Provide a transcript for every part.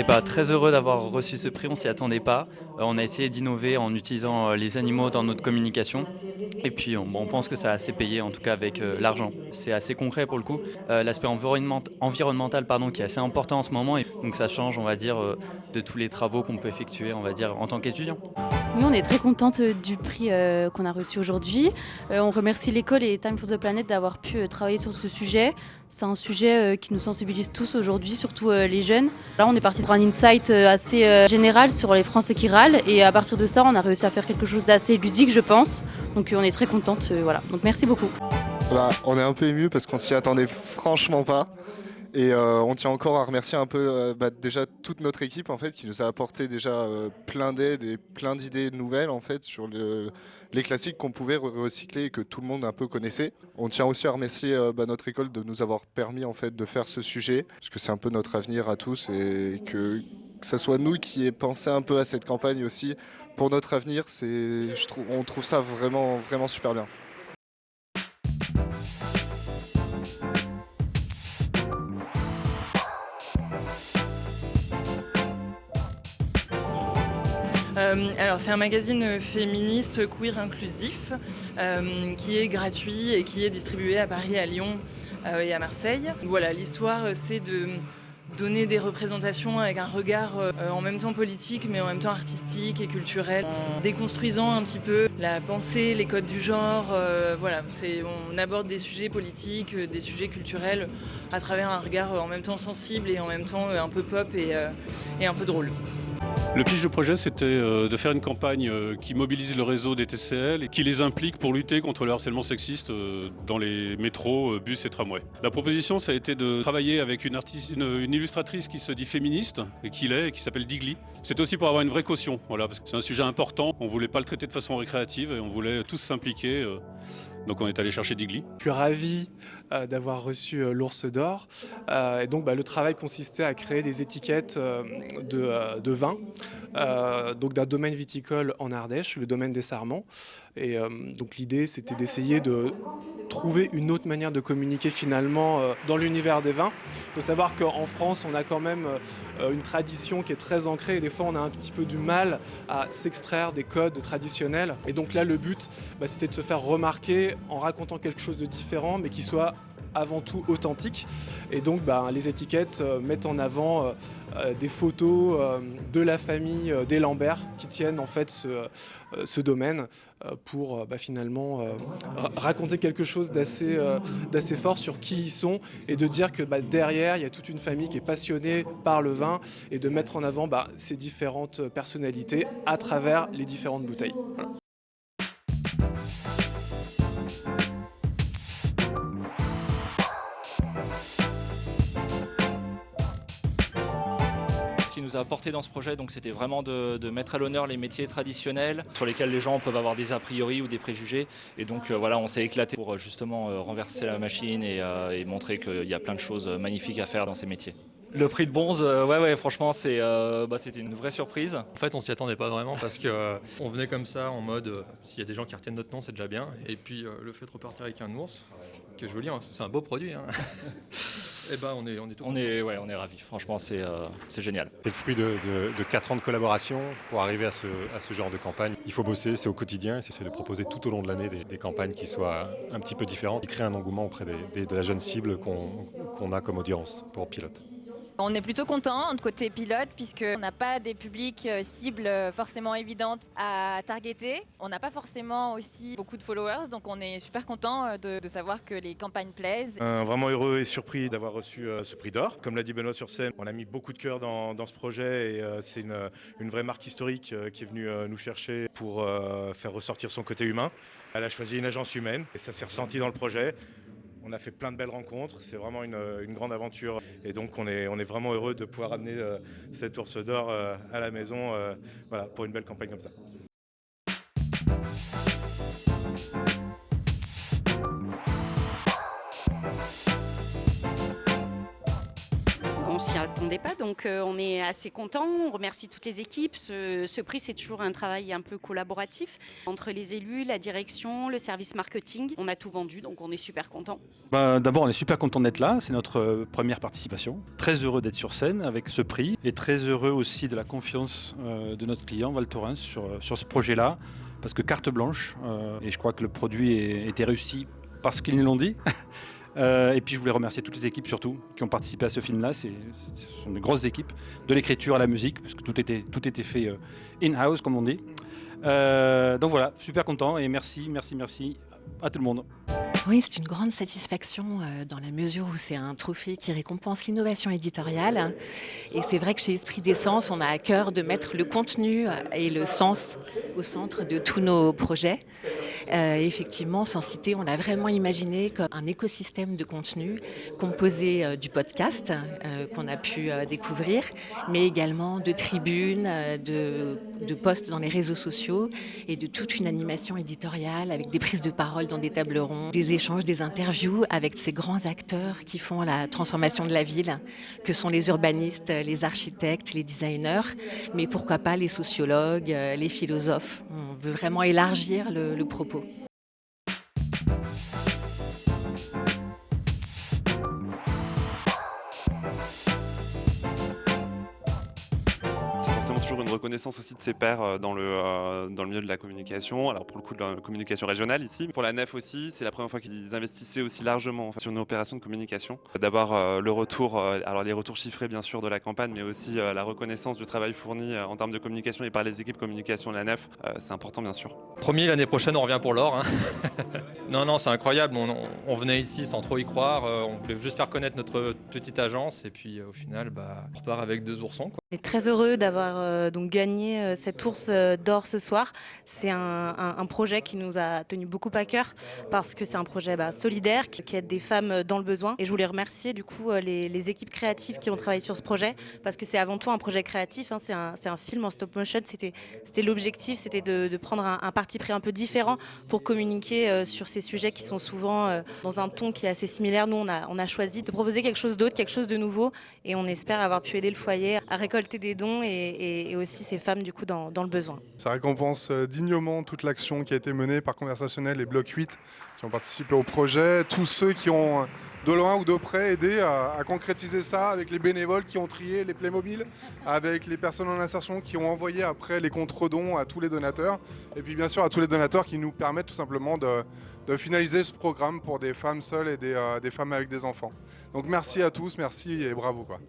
Et bah, très heureux d'avoir reçu ce prix, on s'y attendait pas. On a essayé d'innover en utilisant, les animaux dans notre communication et puis on pense que ça a assez payé en tout cas avec, l'argent. C'est assez concret pour le coup. L'aspect environnemental pardon, qui est assez important en ce moment et donc ça change on va dire, de tous les travaux qu'on peut effectuer on va dire en tant qu'étudiant. Oui, on est très contente du prix qu'on a reçu aujourd'hui. On remercie l'école et Time for the Planet d'avoir pu travailler sur ce sujet. C'est un sujet qui nous sensibilise tous aujourd'hui, surtout les jeunes. Là, on est parti pour un insight assez général sur les Français qui râlent et à partir de ça, on a réussi à faire quelque chose d'assez ludique, je pense. Donc on est très contente. Voilà. Donc merci beaucoup. Bah, on est un peu ému parce qu'on s'y attendait franchement pas. Et on tient encore à remercier un peu déjà toute notre équipe en fait qui nous a apporté déjà plein d'aides et plein d'idées nouvelles en fait sur les classiques qu'on pouvait recycler et que tout le monde un peu connaissait. On tient aussi à remercier notre école de nous avoir permis en fait de faire ce sujet parce que c'est un peu notre avenir à tous et que ça soit nous qui ait pensé un peu à cette campagne aussi pour notre avenir, on trouve ça vraiment vraiment super bien. Alors c'est un magazine féministe queer inclusif qui est gratuit et qui est distribué à Paris, à Lyon et à Marseille. Voilà, l'histoire c'est de donner des représentations avec un regard en même temps politique mais en même temps artistique et culturel, en déconstruisant un petit peu la pensée, les codes du genre. Voilà, on aborde des sujets politiques, des sujets culturels à travers un regard en même temps sensible et en même temps un peu pop et un peu drôle. Le pitch du projet, c'était de faire une campagne qui mobilise le réseau des TCL et qui les implique pour lutter contre le harcèlement sexiste dans les métros, bus et tramways. La proposition, ça a été de travailler avec une illustratrice qui se dit féministe et qui s'appelle Digli. C'est aussi pour avoir une vraie caution, voilà, parce que c'est un sujet important. On ne voulait pas le traiter de façon récréative et on voulait tous s'impliquer. Donc on est allé chercher Digli. Je suis ravi d'avoir reçu l'Ours d'Or. Et donc le travail consistait à créer des étiquettes de vin, donc d'un domaine viticole en Ardèche, le domaine des Sarments. Et donc l'idée c'était d'essayer de trouver une autre manière de communiquer finalement dans l'univers des vins. Il faut savoir qu'en France on a quand même une tradition qui est très ancrée et des fois on a un petit peu du mal à s'extraire des codes traditionnels. Et donc là le but c'était de se faire remarquer en racontant quelque chose de différent mais qui soit avant tout authentique. Et donc les étiquettes mettent en avant des photos de la famille des Lambert qui tiennent en fait ce domaine pour finalement raconter quelque chose d'assez fort sur qui ils sont et de dire que derrière il y a toute une famille qui est passionnée par le vin et de mettre en avant ces différentes personnalités à travers les différentes bouteilles. Voilà. Ce qui nous a apporté dans ce projet, donc, c'était vraiment de mettre à l'honneur les métiers traditionnels sur lesquels les gens peuvent avoir des a priori ou des préjugés. Et donc voilà, on s'est éclaté pour justement renverser la machine et montrer qu'il y a plein de choses magnifiques à faire dans ces métiers. Le prix de bronze, ouais, franchement, c'était une vraie surprise. En fait, on s'y attendait pas vraiment parce que on venait comme ça en mode s'il y a des gens qui retiennent notre nom, c'est déjà bien. Et puis le fait de repartir avec un ours, qui est joli, hein, c'est un beau produit. Hein. Et on est tout On est ravis, franchement, c'est génial. C'est le fruit de 4 ans de collaboration pour arriver à ce genre de campagne. Il faut bosser, c'est au quotidien, et c'est de proposer tout au long de l'année des campagnes qui soient un petit peu différentes, qui créent un engouement auprès de la jeune cible qu'on a comme audience pour Pilote. On est plutôt content de côté pilote puisqu'on n'a pas des publics cibles forcément évidentes à targeter. On n'a pas forcément aussi beaucoup de followers, donc on est super content de savoir que les campagnes plaisent. Vraiment heureux et surpris d'avoir reçu ce prix d'or. Comme l'a dit Benoît sur scène, on a mis beaucoup de cœur dans ce projet et c'est une vraie marque historique qui est venue nous chercher pour faire ressortir son côté humain. Elle a choisi une agence humaine et ça s'est ressenti dans le projet. On a fait plein de belles rencontres, c'est vraiment une grande aventure et donc on est vraiment heureux de pouvoir amener cet ours d'or à la maison pour une belle campagne comme ça. On s'y attendait pas, donc on est assez content. On remercie toutes les équipes. Ce prix, c'est toujours un travail un peu collaboratif entre les élus, la direction, le service marketing. On a tout vendu, donc on est super content. D'abord, on est super content d'être là. C'est notre première participation. Très heureux d'être sur scène avec ce prix et très heureux aussi de la confiance de notre client Val Thorens sur ce projet-là, parce que carte blanche, et je crois que le produit était réussi parce qu'ils nous l'ont dit. Et puis je voulais remercier toutes les équipes surtout qui ont participé à ce film-là. Ce sont des grosses équipes, de l'écriture à la musique, parce que tout était fait in-house comme on dit. Donc voilà, super content et merci à tout le monde. Oui, c'est une grande satisfaction dans la mesure où c'est un trophée qui récompense l'innovation éditoriale. Et c'est vrai que chez Esprit d'Essence, on a à cœur de mettre le contenu et le sens au centre de tous nos projets. Effectivement, Sans Cité, on l'a vraiment imaginé comme un écosystème de contenu composé du podcast qu'on a pu découvrir, mais également de tribunes, de posts dans les réseaux sociaux et de toute une animation éditoriale avec des prises de parole dans des tables rondes, des échanges, des interviews avec ces grands acteurs qui font la transformation de la ville, que sont les urbanistes, les architectes, les designers, mais pourquoi pas les sociologues, les philosophes. On veut vraiment élargir le propos. Toujours une reconnaissance aussi de ses pairs dans le milieu de la communication. Alors pour le coup de la communication régionale ici. Pour la Nef aussi, c'est la première fois qu'ils investissaient aussi largement sur une opération de communication. D'abord le retour, alors les retours chiffrés bien sûr de la campagne, mais aussi la reconnaissance du travail fourni en termes de communication et par les équipes communication de la Nef. C'est important bien sûr. Promis, l'année prochaine on revient pour l'or. Hein. Non, c'est incroyable. On venait ici sans trop y croire. On voulait juste faire connaître notre petite agence et puis au final, on repart avec 2 oursons, quoi. On est très heureux d'avoir donc gagné cette ours d'or ce soir. C'est un projet qui nous a tenu beaucoup à cœur parce que c'est un projet solidaire qui aide des femmes dans le besoin. Et je voulais remercier du coup les équipes créatives qui ont travaillé sur ce projet parce que c'est avant tout un projet créatif. Hein. C'est un film en stop motion. C'était l'objectif, c'était de prendre un parti pris un peu différent pour communiquer sur ces sujets qui sont souvent dans un ton qui est assez similaire. Nous, on a choisi de proposer quelque chose d'autre, quelque chose de nouveau, et on espère avoir pu aider le foyer à récolter des dons et aussi ces femmes du coup dans le besoin. Ça récompense dignement toute l'action qui a été menée par Conversationnel et Bloc 8 qui ont participé au projet, tous ceux qui ont de loin ou de près aidé à concrétiser ça, avec les bénévoles qui ont trié les Playmobil, avec les personnes en insertion qui ont envoyé après les contre-dons à tous les donateurs, et puis bien sûr à tous les donateurs qui nous permettent tout simplement de finaliser ce programme pour des femmes seules et des femmes avec des enfants. Donc merci à tous, merci et bravo quoi.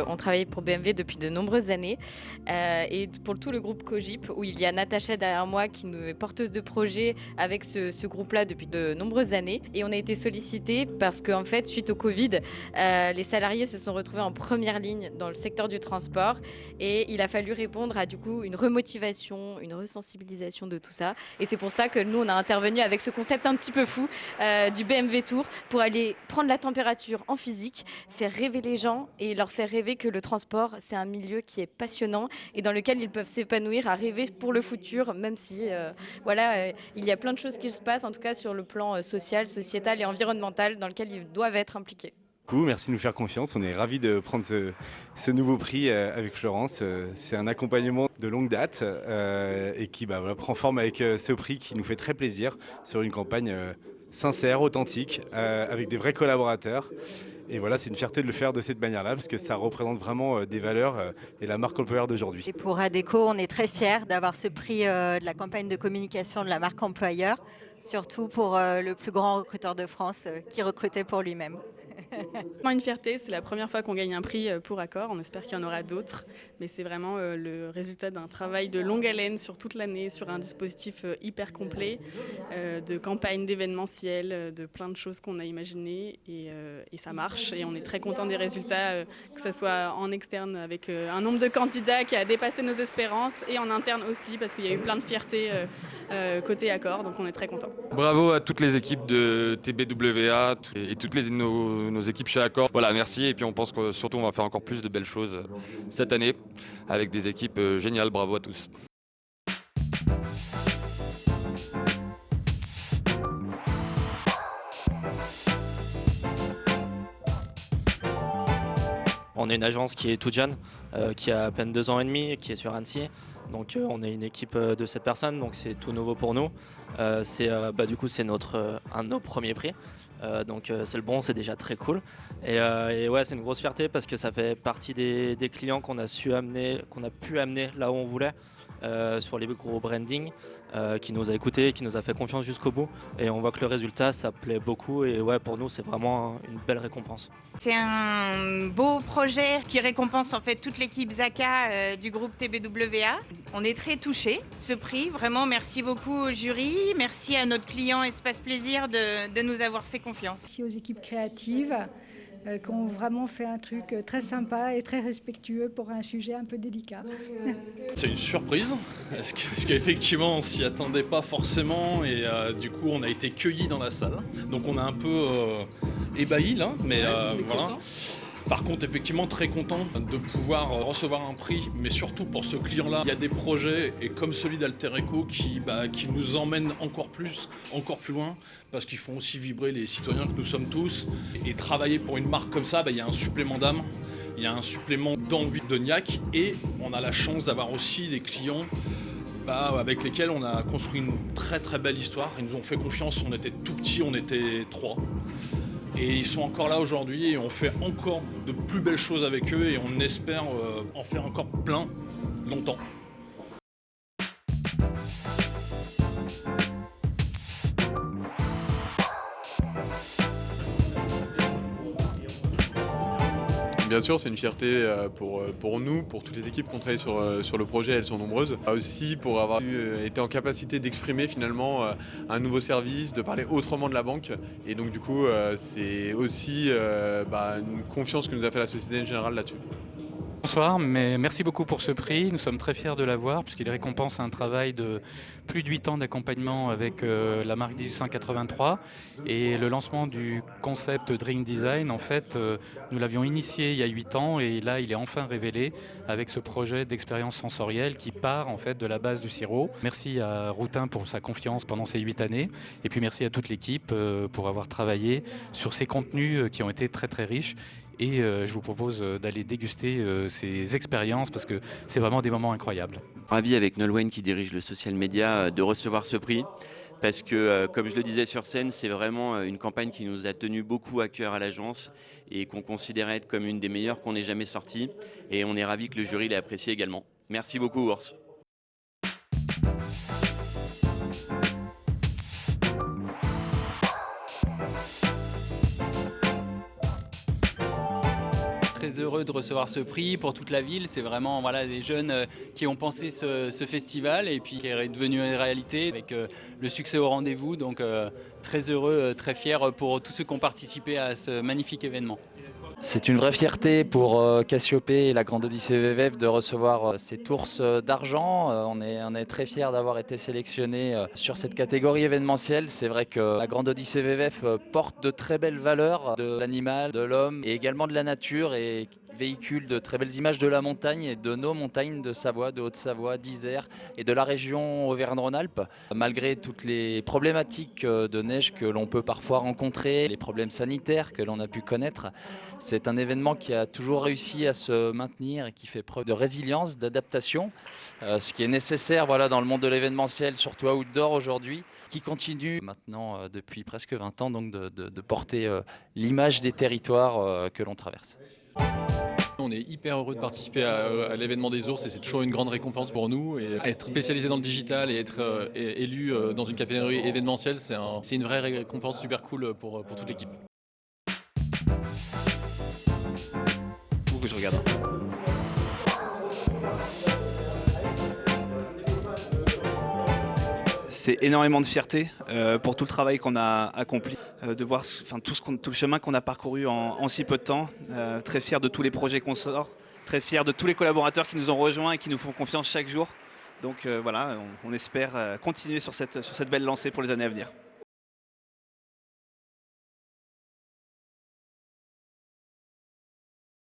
On travaille pour BMW depuis de nombreuses années et pour tout le groupe Cogip où il y a Natacha derrière moi qui nous est porteuse de projet avec ce groupe-là depuis de nombreuses années, et on a été sollicité parce qu'en fait suite au Covid les salariés se sont retrouvés en première ligne dans le secteur du transport et il a fallu répondre à du coup une remotivation, une resensibilisation de tout ça, et c'est pour ça que nous on a intervenu avec ce concept un petit peu fou du BMW Tour pour aller prendre la température en physique, faire rêver les gens et leur faire rêver que le transport, c'est un milieu qui est passionnant et dans lequel ils peuvent s'épanouir, à rêver pour le futur, même si il y a plein de choses qui se passent, en tout cas sur le plan social, sociétal et environnemental, dans lequel ils doivent être impliqués. Merci de nous faire confiance. On est ravis de prendre ce nouveau prix avec Florence. C'est un accompagnement de longue date et qui prend forme avec ce prix qui nous fait très plaisir sur une campagne sincère, authentique, avec des vrais collaborateurs. Et voilà, c'est une fierté de le faire de cette manière-là parce que ça représente vraiment des valeurs et la marque employeur d'aujourd'hui. Et pour Adecco, on est très fiers d'avoir ce prix de la campagne de communication de la marque employeur, surtout pour le plus grand recruteur de France qui recrutait pour lui-même. Une fierté, c'est la première fois qu'on gagne un prix pour Accor, on espère qu'il y en aura d'autres, mais c'est vraiment le résultat d'un travail de longue haleine sur toute l'année, sur un dispositif hyper complet, de campagne, d'événementiel, de plein de choses qu'on a imaginées et ça marche et on est très content des résultats, que ce soit en externe avec un nombre de candidats qui a dépassé nos espérances et en interne aussi parce qu'il y a eu plein de fierté côté Accor, donc on est très content. Bravo à toutes les équipes de TBWA et toutes nos équipes chez Accor. Voilà, merci. Et puis on pense que surtout on va faire encore plus de belles choses cette année avec des équipes géniales. Bravo à tous. On est une agence qui est toute jeune, qui a à peine 2 ans et demi, qui est sur Annecy. Donc on est une équipe de 7 personnes, donc c'est tout nouveau pour nous. Du coup c'est un de nos premiers prix. Donc c'est le bon, c'est déjà très cool. Et ouais, c'est une grosse fierté parce que ça fait partie des clients qu'on a pu amener là où on voulait. Sur les gros branding, qui nous a écoutés, qui nous a fait confiance jusqu'au bout. Et on voit que le résultat, ça plaît beaucoup. Et ouais, pour nous, c'est vraiment une belle récompense. C'est un beau projet qui récompense en fait toute l'équipe Zaka du groupe TBWA. On est très touchés de ce prix. Vraiment, merci beaucoup au jury. Merci à notre client Espace Plaisir de nous avoir fait confiance. Merci aux équipes créatives qui ont vraiment fait un truc très sympa et très respectueux pour un sujet un peu délicat. C'est une surprise, parce qu'effectivement on s'y attendait pas forcément et du coup on a été cueillis dans la salle. Donc on a un peu ébahi là, mais voilà. Par contre, effectivement, très content de pouvoir recevoir un prix, mais surtout pour ce client-là, il y a des projets, et comme celui d'Alter Eco, qui nous emmènent encore plus loin, parce qu'ils font aussi vibrer les citoyens que nous sommes tous. Et travailler pour une marque comme ça, il y a un supplément d'âme, il y a un supplément d'envie de niaque, et on a la chance d'avoir aussi des clients avec lesquels on a construit une très très belle histoire. Ils nous ont fait confiance, on était tout petits, on était 3. Et ils sont encore là aujourd'hui et on fait encore de plus belles choses avec eux et on espère en faire encore plein longtemps. Bien sûr, c'est une fierté pour nous, pour toutes les équipes qui ont travaillé sur le projet, elles sont nombreuses. Aussi pour avoir été en capacité d'exprimer finalement un nouveau service, de parler autrement de la banque. Et donc du coup, c'est aussi une confiance que nous a fait la Société Générale là-dessus. Bonsoir, merci beaucoup pour ce prix. Nous sommes très fiers de l'avoir puisqu'il récompense un travail de plus de 8 ans d'accompagnement avec la marque 1883 et le lancement du concept Drink Design. En fait, nous l'avions initié il y a 8 ans et là, il est enfin révélé avec ce projet d'expérience sensorielle qui part en fait de la base du sirop. Merci à Routin pour sa confiance pendant ces 8 années et puis merci à toute l'équipe pour avoir travaillé sur ces contenus qui ont été très très riches. Et je vous propose d'aller déguster ces expériences parce que c'est vraiment des moments incroyables. Ravi avec Nolwenn qui dirige le social media de recevoir ce prix parce que comme je le disais sur scène, c'est vraiment une campagne qui nous a tenu beaucoup à cœur à l'agence et qu'on considérait être comme une des meilleures qu'on ait jamais sorties et on est ravis que le jury l'ait apprécié également. Merci beaucoup Urs. Très heureux de recevoir ce prix pour toute la ville. C'est vraiment des jeunes qui ont pensé ce festival et puis qui est devenu une réalité avec le succès au rendez-vous. Donc très heureux, très fier pour tous ceux qui ont participé à ce magnifique événement. C'est une vraie fierté pour Cassiopée et la Grande Odyssée VVF de recevoir cette ours d'argent. On est très fiers d'avoir été sélectionnés sur cette catégorie événementielle. C'est vrai que la Grande Odyssée VVF porte de très belles valeurs de l'animal, de l'homme et également de la nature et véhicule de très belles images de la montagne et de nos montagnes de Savoie, de Haute-Savoie, d'Isère et de la région Auvergne-Rhône-Alpes. Malgré toutes les problématiques de neige que l'on peut parfois rencontrer, les problèmes sanitaires que l'on a pu connaître, c'est un événement qui a toujours réussi à se maintenir et qui fait preuve de résilience, d'adaptation, ce qui est nécessaire dans le monde de l'événementiel, surtout outdoor aujourd'hui, qui continue maintenant depuis presque 20 ans donc de porter l'image des territoires que l'on traverse. On est hyper heureux de participer à l'événement des ours et c'est toujours une grande récompense pour nous. Et être spécialisé dans le digital et être élu dans une catégorie événementielle, c'est une vraie récompense super cool pour toute l'équipe. Que je regarde. C'est énormément de fierté pour tout le travail qu'on a accompli, de voir tout le chemin qu'on a parcouru en si peu de temps. Très fier de tous les projets qu'on sort, très fier de tous les collaborateurs qui nous ont rejoints et qui nous font confiance chaque jour. Donc on espère continuer sur cette belle lancée pour les années à venir.